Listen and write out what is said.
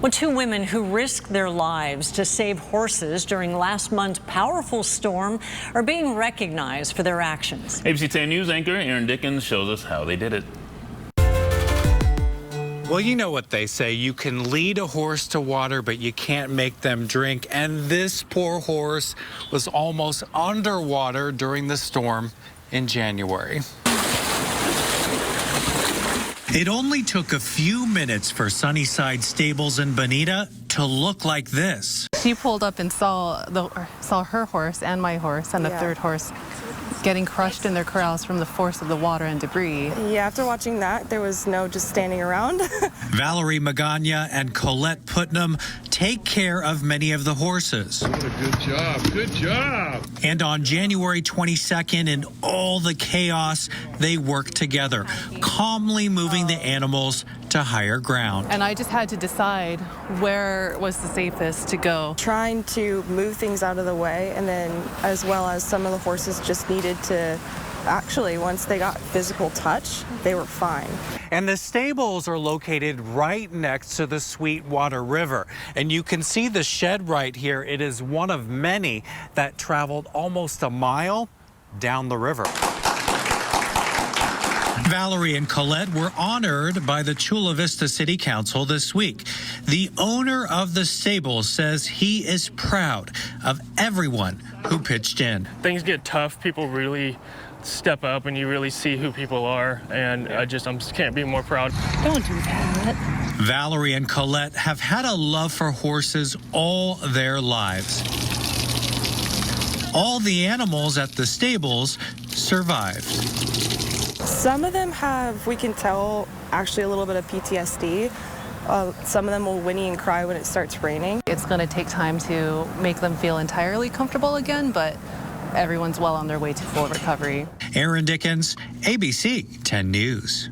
Well, two women who risked their lives to save horses during last month's powerful storm are being recognized for their actions. ABC 10 News anchor Aaron Dickens shows us how they did it. Well, you know what they say. You can lead a horse to water, but you can't make them drink. And this poor horse was almost underwater during the storm in January. It only took a few minutes for Sunnyside Stables in Bonita to look like this. She pulled up and saw her horse and my horse and the third horse getting crushed in their corrals from the force of the water and debris. Yeah, after watching that, there was no just standing around. Valerie Magana and Colette Putnam take care of many of the horses. What a good job. Good job. And on January 22nd, in all the chaos, they worked together, calmly moving the animals to higher ground. And I just had to decide where was the safest to go. Trying to move things out of the way, and then as well as some of the horses just needed to, actually, once they got physical touch, they were fine. And the stables are located right next to the Sweetwater River. And you can see the shed right here. It is one of many that traveled almost a mile down the river. Valerie and Colette were honored by the Chula Vista City Council this week. The owner of the stables says he is proud of everyone who pitched in. Things get tough. People really step up and you really see who people are. And I just can't be more proud. Don't do that. Valerie and Colette have had a love for horses all their lives. All the animals at the stables survived. Some of them have, we can tell, actually a little bit of PTSD. Some of them will whinny and cry when it starts raining. It's going to take time to make them feel entirely comfortable again, but everyone's well on their way to full recovery. Aaron Dickens, ABC 10 News.